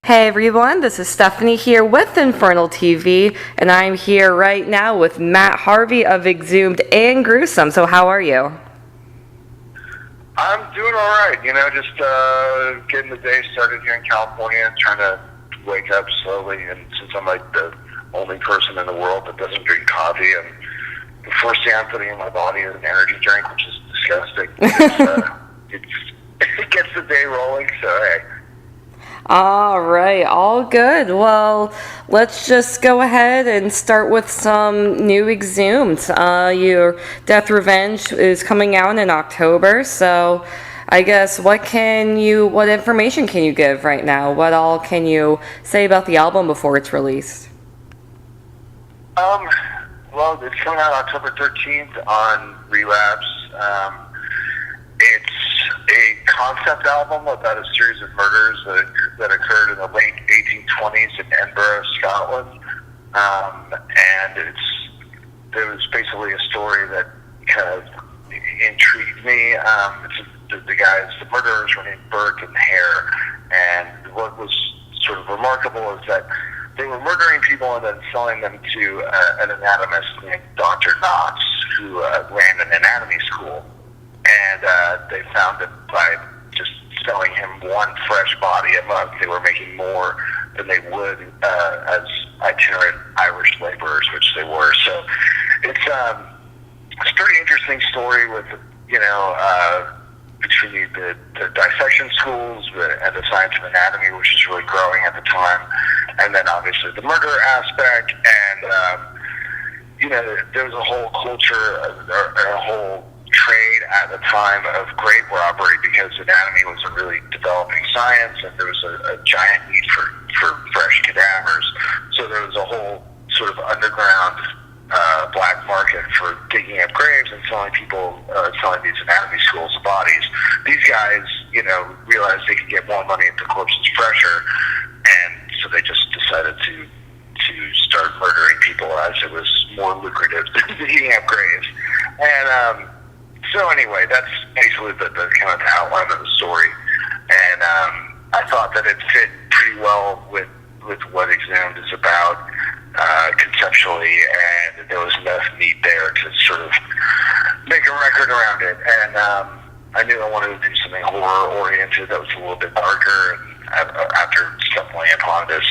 Hey everyone, this is Stephanie here with Infernal TV, and I'm here right now with Matt Harvey of Exhumed and Gruesome. So how are you? I'm doing all right, just getting the day started here in California, trying to wake up slowly, and since I'm like the only person in the world that doesn't drink coffee, and the first thing I'm putting in my body is an energy drink, which is disgusting. It gets the day rolling, so hey. All right, all good. Well, let's just go ahead and start with some new Exhumed. Your Death Revenge is coming out in October, so I guess what information can you give right now? What all can you say about the album before it's released? Well, it's coming out October 13th on Relapse. It's a concept album about a series of murders that occurred in the late 1820s in Edinburgh, Scotland. And it was basically a story that kind of intrigued me. The murderers were named Burke and Hare. And what was sort of remarkable is that they were murdering people and then selling them to an anatomist named Dr. Knox, who ran an anatomy school. And they found that by just selling him one fresh body a month, they were making more than they would as itinerant Irish laborers, which they were. So it's a pretty interesting story with, between the dissection schools and the science of anatomy, which is really growing at the time, and then obviously the murder aspect, and, there was a whole culture, a whole trade at the time of grave robbery because anatomy was a really developing science, and there was a giant need for fresh cadavers. So there was a whole sort of underground black market for digging up graves and selling these anatomy schools bodies. These guys, realized they could get more money if the corpse was fresher, and so they just decided to start murdering people as it was more lucrative than digging up graves. And so anyway, that's basically the kind of the outline of the story, and I thought that it fit pretty well with what Exhumed is about conceptually, and there was enough meat there to sort of make a record around it. And I knew I wanted to do something horror-oriented that was a little bit darker, and after stumbling upon this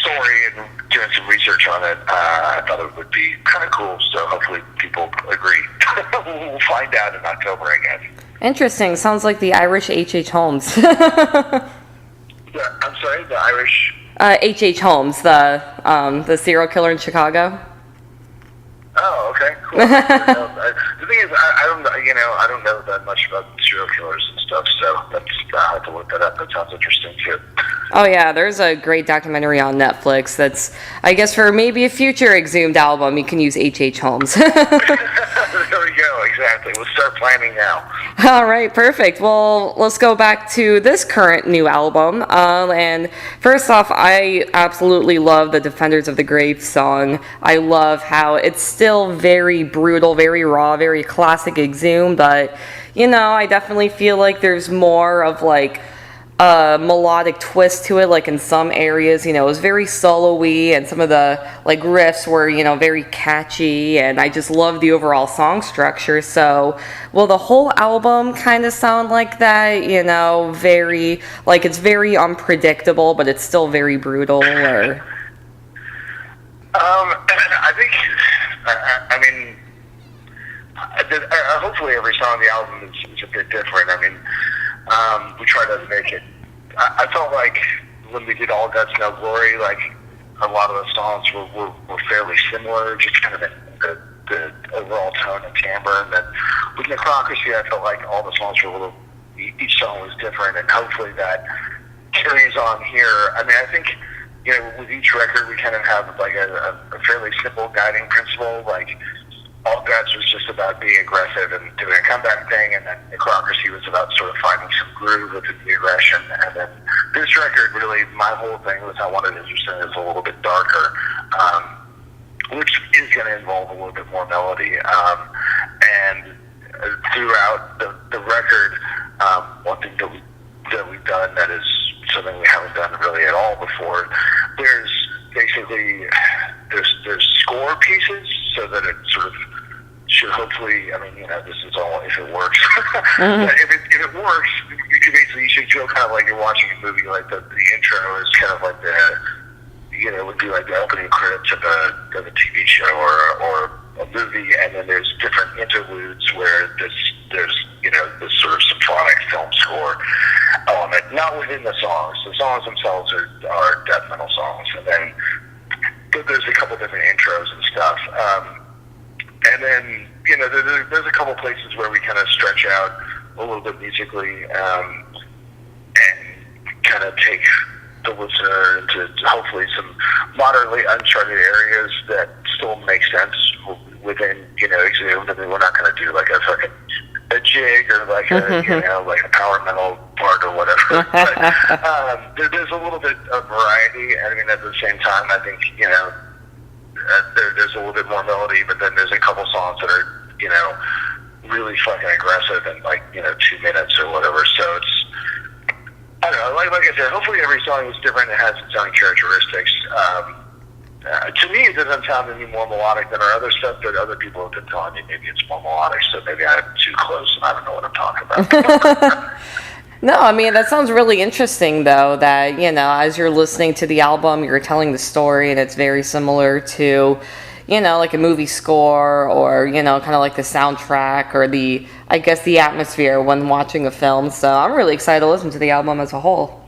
story and doing some research on it, I thought it would be kind of cool, so hopefully people agree. We'll find out in October, I guess. Interesting. Sounds like the Irish H.H. Holmes. I'm sorry, the Irish... H.H. Holmes, the serial killer in Chicago. Oh, okay, cool. The thing is, I don't know that much about serial killers and stuff, so I'll have to look that up. That sounds interesting, too. Oh yeah, there's a great documentary on Netflix that's, I guess, for maybe a future Exhumed album, you can use H.H. Holmes. There we go, exactly. We'll start planning now. All right, perfect. Well, let's go back to this current new album. And first off, I absolutely love the Defenders of the Grave song. I love how it's still very brutal, very raw, very classic Exhumed, but, I definitely feel like there's more of, like, a melodic twist to it, like in some areas, it was very solo-y, and some of the like riffs were, very catchy, and I just love the overall song structure. So will the whole album kind of sound like that, very, like it's very unpredictable, but it's still very brutal, or? I think, hopefully every song on the album is a bit different. We try to make it. I felt like when we did All Guts, No Glory, like a lot of the songs were fairly similar, just kind of in the overall tone and timbre. And then with Necrocracy, I felt like all the songs were each song was different, and hopefully that carries on here. I think, with each record we kind of have like a fairly simple guiding principle, like All Guts was just about being aggressive and doing a comeback thing, and then Necrocracy was about sort of finding some groove within the aggression. And then this record, really, my whole thing was I wanted to do something that's a little bit darker, which is going to involve a little bit more melody. And throughout the record, one thing that we done that is something we haven't done really at all before. There's basically there's score pieces so that it sort of should hopefully, I mean, this is all if it works. But if it works, you should feel kind of like you're watching a movie. Like the intro is kind of like it would be like the opening credits of a TV show or a movie, and then there's different interludes where there's this sort of symphonic film score element, not within the songs. The songs themselves are death metal songs, and then there's a couple different intros and stuff. And then, there's a couple places where we kind of stretch out a little bit musically and kind of take the listener into hopefully some moderately uncharted areas that still make sense within, Exhumed. I mean, we're not going to do like a jig or like like a power metal part or whatever. But there's a little bit of variety. I mean, at the same time, I think, there's a little bit more melody, but then there's a couple songs that are, really fucking aggressive in 2 minutes or whatever. So it's, I don't know, like I said, hopefully every song is different and has its own characteristics. To me, it doesn't sound any more melodic than our other stuff, but other people have been telling me maybe it's more melodic, so maybe I'm too close and I don't know what I'm talking about. No, I mean, that sounds really interesting, though, that, as you're listening to the album, you're telling the story, and it's very similar to, like a movie score or, kind of like the soundtrack or the atmosphere when watching a film. So I'm really excited to listen to the album as a whole.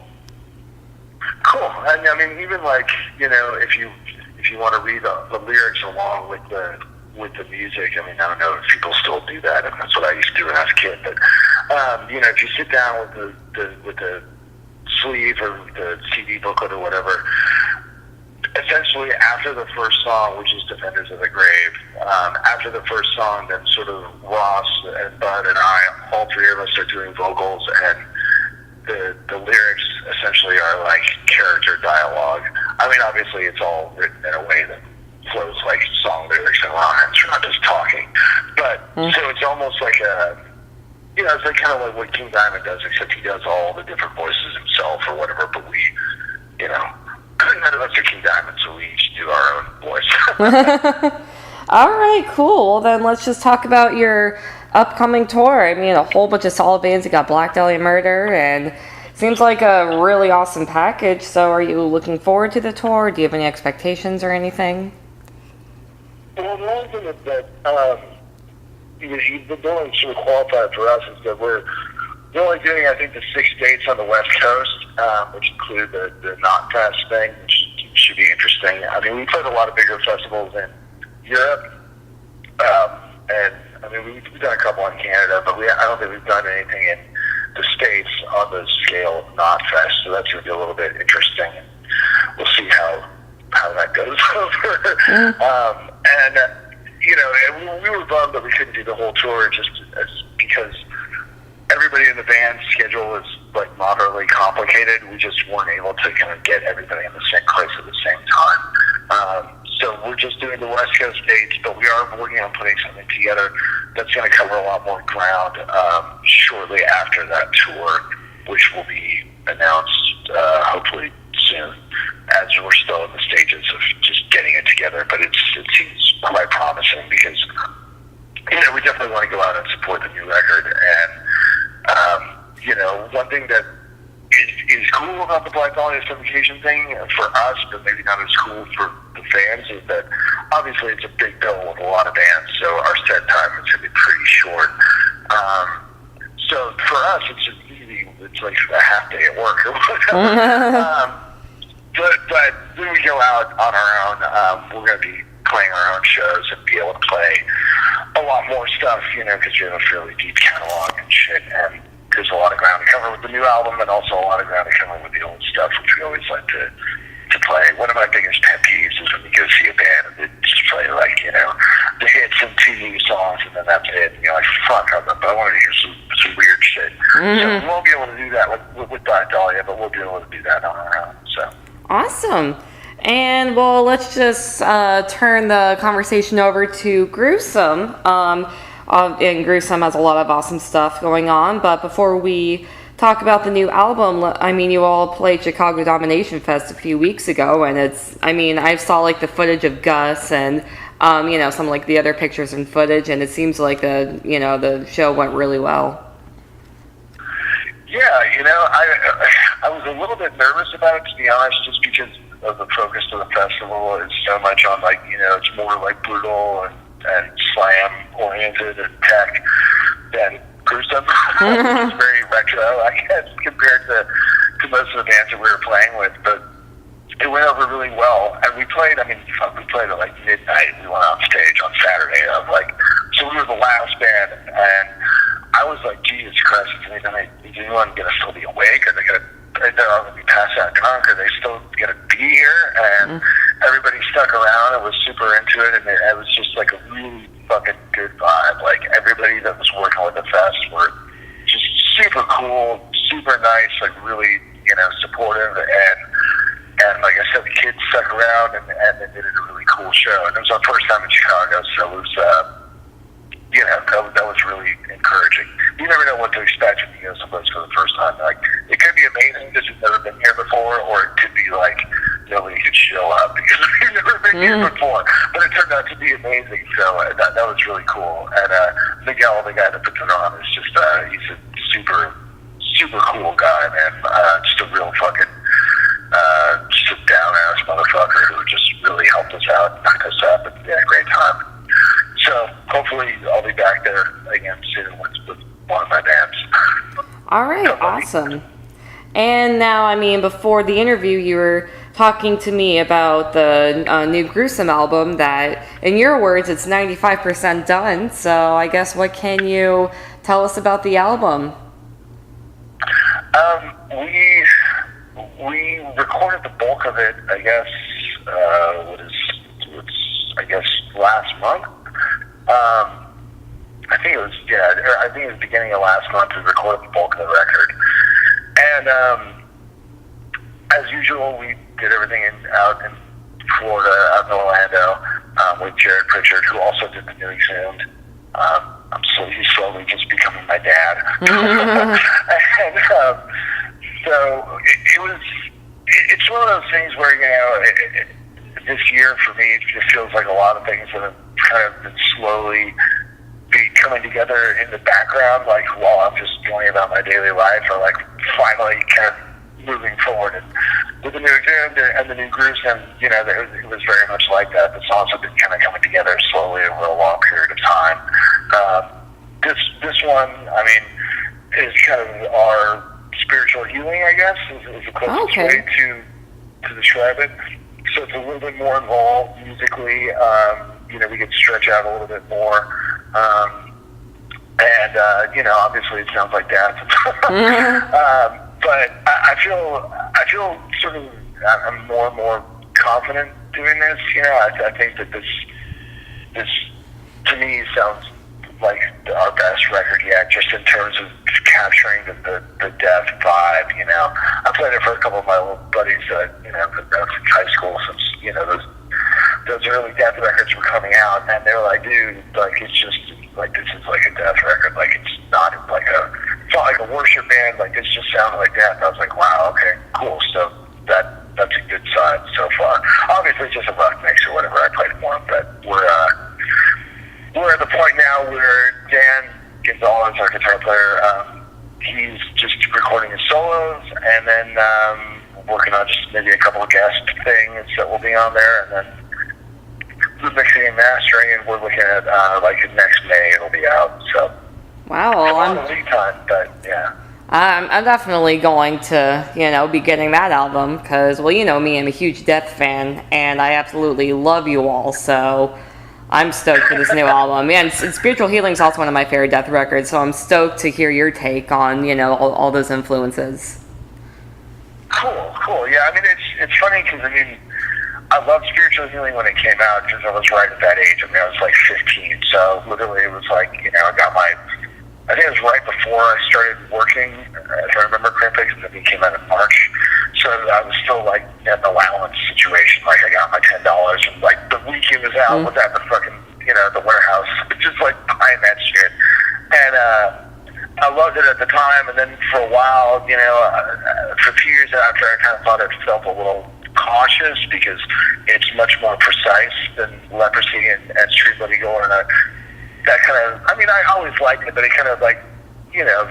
Cool. And, I mean, even if you want to read the lyrics along with the music, I mean, I don't know if people still do that, and that's what I used to do when I was a kid, but if you sit down with the sleeve or the CD booklet or whatever, essentially after the first song, which is Defenders of the Grave, after the first song, then sort of Ross and Bud and I, all three of us are doing vocals, and the lyrics essentially are like character dialogue. I mean, obviously it's all written in a way that flows like song lyrics and rhymes. We're not just talking. But, so it's almost like it's like kind of like what King Diamond does, except he does all the different voices himself or whatever, but we, none of us are King Diamond, so we each do our own voice. All right, cool. Well, then let's just talk about your upcoming tour. I mean, a whole bunch of solid bands. You got Black Dahlia Murder, and seems like a really awesome package. So are you looking forward to the tour? Do you have any expectations or anything? Well, the only thing that the only sort of qualified for us is that we're only doing, I think, the 6 dates on the West Coast, which include the Knotfest thing, which should be interesting. I mean, we played a lot of bigger festivals in Europe, and I mean, we've done a couple in Canada, but I don't think we've done anything in the States on the scale of Knotfest, so that's going to be a little bit interesting. We'll see how that goes over. And we were bummed that we couldn't do the whole tour just because everybody in the band's schedule is like moderately complicated. We just weren't able to kind of get everybody in the same place at the same time. So we're just doing the West Coast dates, but we are working on putting something together that's going to cover a lot more ground shortly after that tour, which will be announced hopefully soon, as we're still in the stages of just getting it together. But it seems quite promising because we definitely want to go out and support the new record. And one thing that is cool about the Black Dahlia Suffocation thing for us, but maybe not as cool for the fans, is that obviously it's a big bill with a lot of bands, so our set time is going to be pretty short. So for us, it's like a half day at work or whatever. But when we go out on our own, we're going to be playing our own shows and be able to play a lot more stuff, because we have a fairly deep catalog and shit, and there's a lot of ground to cover with the new album, and also a lot of ground to cover with the old stuff, which we always like to play. One of my biggest pet peeves is when you go see a band and they just play the hits and 2 new songs, and then that's it. And you're like, fuck, but I wanted to hear some weird shit. So we won't be able to do that with Black Dahlia, but we'll be able to do that on our own. So awesome. And well, let's just turn the conversation over to Gruesome. And Gruesome has a lot of awesome stuff going on, but before we talk about the new album, I mean, you all played Chicago Domination Fest a few weeks ago, and I saw like the footage of Gus and some like the other pictures and footage, and it seems like the show went really well. Yeah, I was a little bit nervous about it, to be honest, just because of the focus of the festival is so much on it's more like brutal and slam oriented and tech than gruesome. It's very retro, I guess, compared to most of the bands that we were playing with, but it went over really well. And we played at like midnight. We went on stage on Saturday. So we were the last band, and I was like, Jesus Christ, is anyone going to still be awake? They're all going to be passed out drunk? Are they still going to be here? And everybody stuck around and was super into it, and it was just like a really fucking good vibe. Like, everybody that was working with the fest were just super cool, super nice, like really, supportive, and like I said, the kids stuck around and they did a really cool show. And it was our first time in Chicago, so it was, that was really encouraging. You never know what to expect when you go someplace for the first time. Like, it could be amazing because you've never been here before, or it could be like nobody could show up because you've never been here before. But it turned out to be amazing, so that was really cool. And Miguel, the guy that puts it on, is just he's a super, super cool guy, man. Just a real fucking just a down-ass motherfucker who just really helped us out, knocked us up, and we had a great time. So hopefully I'll be back there again soon with one of my bands. All right, awesome. And now, before the interview, you were talking to me about the new Gruesome album that, in your words, it's 95% done. So I guess what can you tell us about the album? We recorded the bulk of it, I guess, last month. I think it was beginning of last month we recorded the bulk of the record. And as usual, we did everything out in Florida, out in Orlando, with Jared Pritchard, who also did the new Exhumed. He's slowly just becoming my dad. And so it's one of those things where, this year for me, it just feels like a lot of things that have kind of been slowly coming together in the background, like while I'm just going about my daily life, or like finally kind of moving forward. And with the new Exhumed and the new Gruesome, it was very much like that. The songs have been kind of coming together slowly over a long period of time. This one, is kind of our spiritual healing, I guess, is the closest way to describe it. So it's a little bit more involved musically. We get to stretch out a little bit more. Obviously it sounds like dance. But I feel sort of, I'm more and more confident doing this. I think that this to me sounds like our best record yet, just in terms of capturing the death vibe. I played it for a couple of my little buddies that I've known since high school, since those early death records were coming out, and they were like, dude, like, it's just like, this is like a death record, like, it's not like a worship band, like, this just sounded like death. I was like, wow, okay, cool. So that's a good sign so far. Obviously it's just a rough mix or whatever. I played more, but we're at the point now where Dan Gonzalez, our guitar player, he's just recording his solos, and then working on just maybe a couple of guest things that will be on there, and then the mixing and mastering, and we're looking at like next May it'll be out. So wow, a lot of lead time, but yeah. I'm definitely going to, be getting that album because, well, me, I'm a huge Death fan, and I absolutely love you all, so I'm stoked for this new album. Yeah, and Spiritual Healing is also one of my favorite Death records, so I'm stoked to hear your take on, all those influences. Cool. Yeah, it's funny because, I loved Spiritual Healing when it came out because I was right at that age. I was like 15, so literally it was like, I think it was right before I started working, if I remember correctly, because it came out in March. So I was still like in an allowance situation. Like, I got my $10, and like the week it was out was at the fucking, the warehouse, just like buying that shit. And I loved it at the time, and then for a while, for a few years after, I kind of thought it felt a little cautious because it's much more precise than Leprosy and Street Bloody Gore, and that kind of, I mean, I always liked it, but it kind of like,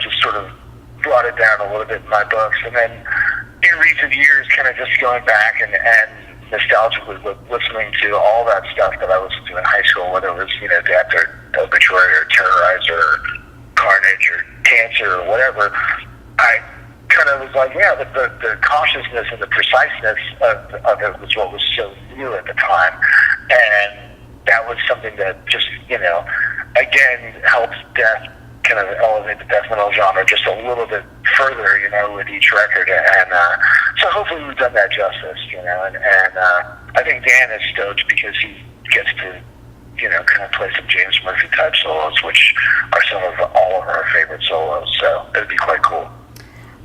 just sort of brought it down a little bit in my books. And then in recent years, kind of just going back and nostalgically listening to all that stuff that I listened to in high school, whether it was, Death or Obituary or Terrorizer or Carnage or Cancer or whatever, I kind of was like, yeah, the cautiousness and the preciseness of it was what was so new at the time. And that was something that just, again, helps Death kind of elevate the death metal genre just a little bit further, with each record. And so hopefully we've done that justice, and I think Dan is stoked because he gets to, kind of play some James Murphy type solos, which are some of all of our favorite solos. So it'd be quite cool.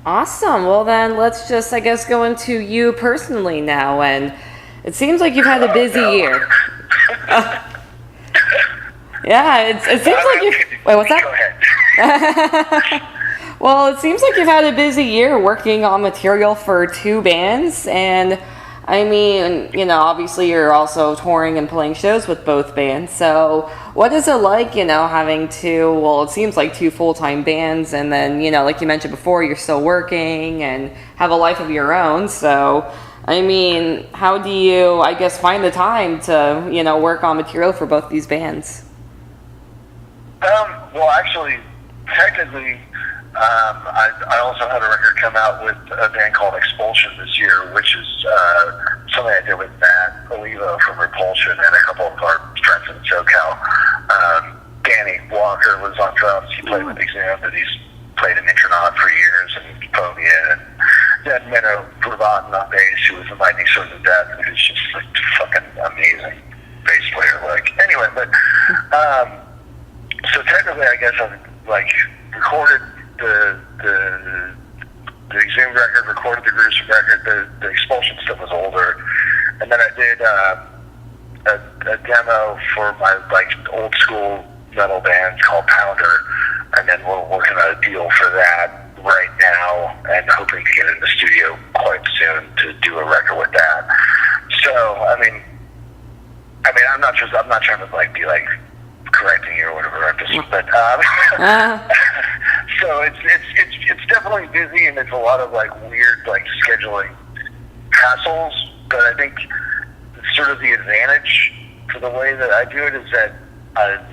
Awesome. Well, then let's just, I guess, go into you personally now. And it seems like you've had a busy year. Yeah, it seems like you've... Wait, what's that? Go ahead. Well, it seems like you've had a busy year working on material for 2 bands, and I mean, obviously you're also touring and playing shows with both bands, so what is it like, having it seems like 2 full-time bands, and then, like you mentioned before, you're still working and have a life of your own, so, I mean, how do you, I guess, find the time to, work on material for both these bands? Well, actually, technically, I also had a record come out with a band called Expulsion this year, which is something I did with Matt Olivo from Repulsion and a couple of our friends in SoCal. Danny Walker was on drums. He played with Exhumed, and he's played in Infernal for years, and Phobia, and then Menno Bravaden on bass, who was in Lightning Swords of Death, who's just like fucking amazing bass player. Anyway, but so technically, I guess I've recorded the Exhumed record, recorded the Gruesome record. The Expulsion stuff was older, and then I did a demo for my old school metal band called Pounder, and then we're working on a deal for that right now, and hoping to get in the studio quite soon to do a record with that. So I mean, I'm not trying to be correcting you or whatever. I'm just, but so it's definitely busy, and it's a lot of weird scheduling hassles. But I think sort of the advantage for the way that I do it is that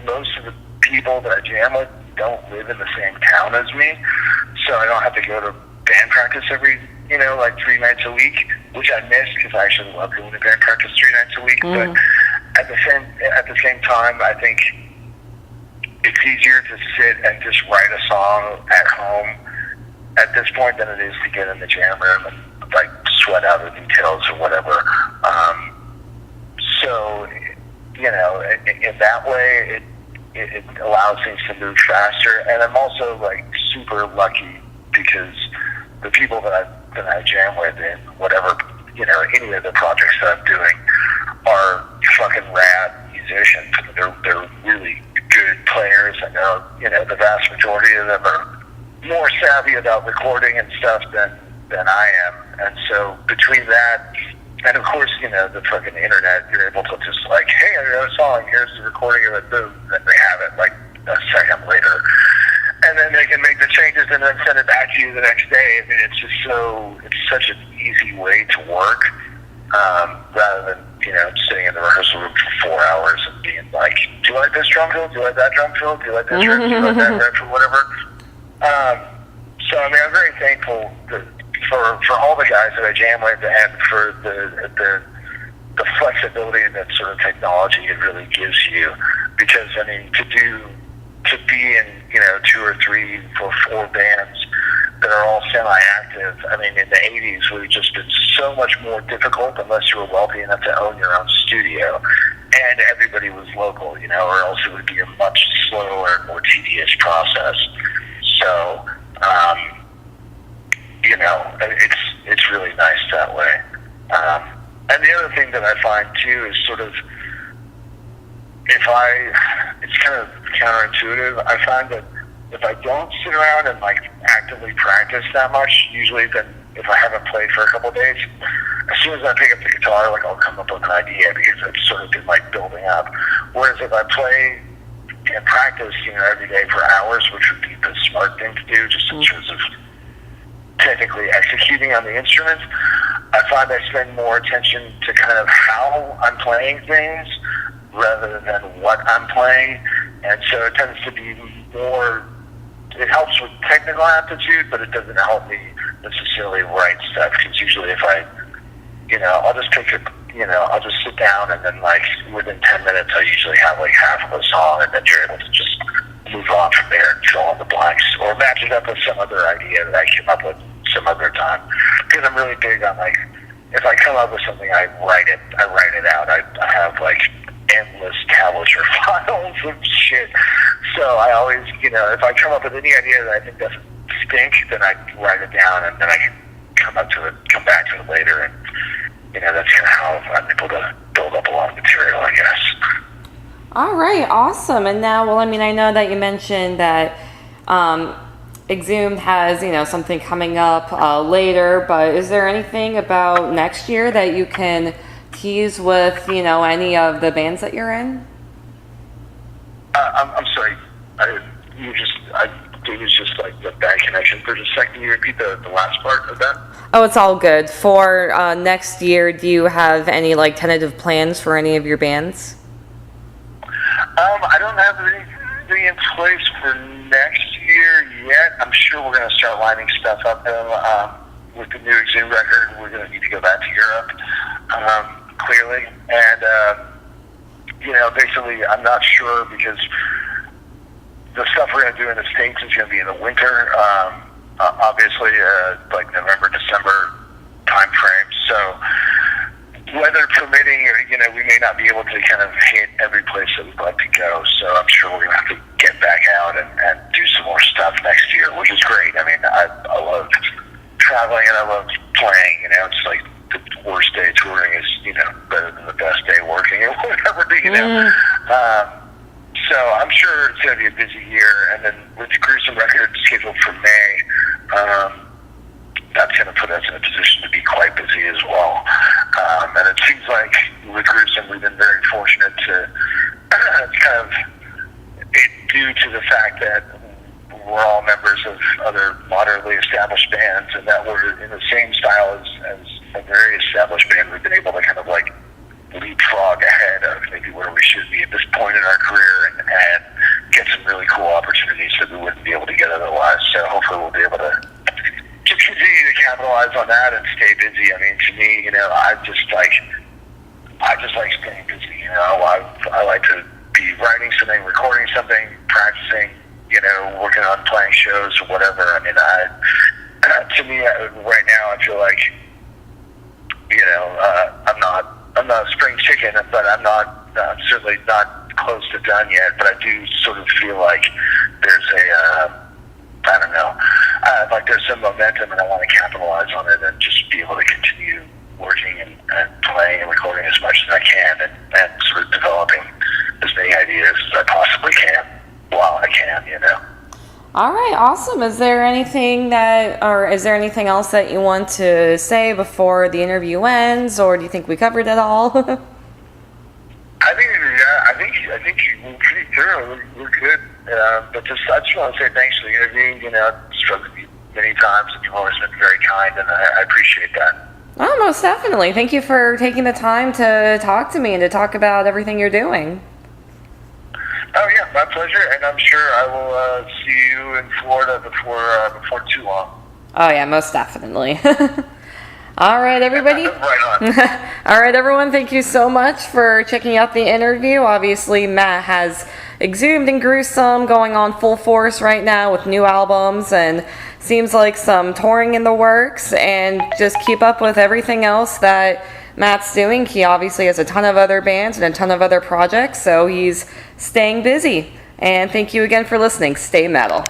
most of the people that I jam with don't live in the same town as me, so I don't have to go to band practice every 3 nights a week, which I miss because I actually love going to band practice 3 nights a week. But at the same time, I think it's easier to sit and just write a song at home at this point than it is to get in the jam room and sweat out the details or whatever. So in that way, it allows things to move faster. And I'm also super lucky because the people that I jam with in whatever any of the projects that I'm doing are fucking rad musicians. They're really good players. I know, the vast majority of them are more savvy about recording and stuff than I am. And so between that, and of course, the fucking internet, you're able to just hey, I got a song, here's the recording of it, boom, and they have it a second later. And then they can make the changes and then send it back to you the next day. I mean, it's such an easy way to work, rather than, sitting in the rehearsal room for 4 hours and being do you like this drum fill? Do you like that drum fill? Do you like this riff? Do you like that riff? Or whatever. So, I mean, I'm very thankful for all the guys that I jam with and for the flexibility that sort of technology it really gives you. Because, I mean, to be in, 2 or 3 or 4 bands that are all semi-active. I mean, in the 80s, would have just been so much more difficult unless you were wealthy enough to own your own studio. And everybody was local, or else it would be a much slower, more tedious process. So, it's really nice that way. And the other thing that I find, too, is sort of, it's kind of counterintuitive. I find that if I don't sit around and like actively practice that much, usually then if I haven't played for a couple of days, as soon as I pick up the guitar, like I'll come up with an idea because it's sort of been like building up. Whereas if I play and practice, every day for hours, which would be the smart thing to do, just in terms of technically executing on the instruments, I find I spend more attention to kind of how I'm playing things rather than what I'm playing, and so it tends to be more. It helps with technical aptitude, but it doesn't help me necessarily write stuff. Because usually, if I'll just take I'll just sit down and then like within 10 minutes, I usually have like half of a song, and then you're able to just move on from there and fill in the blanks or match it up with some other idea that I came up with some other time. Because I'm really big on like, if I come up with something, I write it out. I have like endless tablets or files of shit. So I always, if I come up with any idea that I think doesn't stink, then I write it down, and then I can come back to it later, and that's kind of how I'm able to build up a lot of material, I guess. All right, awesome. And now, I know that you mentioned that Exhumed has, something coming up later, but is there anything about next year that you can tease with, any of the bands that you're in? I'm sorry. It was just like the bad connection for just a second. Can you repeat the last part of that? Oh, it's all good. For next year, do you have any like tentative plans for any of your bands? I don't have anything in place for next year yet. I'm sure we're going to start lining stuff up though. With the new Exhumed record, we're going to need to go back to Europe, clearly. And, basically, I'm not sure because the stuff we're going to do in the States is going to be in the winter, obviously, like November, December time frame. So, weather permitting, we may not be able to kind of hit every place that we'd like to go. So, I'm sure we're going to have to get back out and do some more stuff next year, which is great. I love traveling and I love playing. It's like the worst day touring is, better than the best day working or whatever, So I'm sure it's going to be a busy year. And then with the Gruesome record scheduled for May, that's going to put us in a position to be quite busy as well. And it seems like with Gruesome, we've been very fortunate to kind of, due to the fact that we're all members of other moderately established bands, and that we're in the same style as a very established band, we've been able to kind of like leapfrog ahead of maybe where we should be at this point in our career and get some really cool opportunities that we wouldn't be able to get otherwise. So hopefully we'll be able to just continue to capitalize on that and stay busy. To me, I just like staying busy. I like to be writing something, recording something, practicing, working on playing shows or whatever. To me, right now, I feel like, I'm not a spring chicken, but I'm certainly not close to done yet. But I do sort of feel like there's there's some momentum, and I want to capitalize on it and just be able to continue working and playing and recording as much as I can, and sort of developing as many ideas as I possibly can while I can, All right, awesome. Is there anything else that you want to say before the interview ends, or do you think we covered it all? I think we're pretty thorough. We're good. But I just want to say thanks for the interview. I've spoken to you many times, and you've always been very kind, and I appreciate that. Oh, most definitely. Thank you for taking the time to talk to me and to talk about everything you're doing. Oh yeah, my pleasure, and I'm sure I will see you in Florida before too long. Oh yeah, most definitely. All right, everybody. Right on. All right, everyone. Thank you so much for checking out the interview. Obviously, Matt has Exhumed and Gruesome going on full force right now with new albums, and seems like some touring in the works. And just keep up with everything else that Matt's doing. He obviously has a ton of other bands and a ton of other projects, so he's staying busy. And thank you again for listening. Stay metal.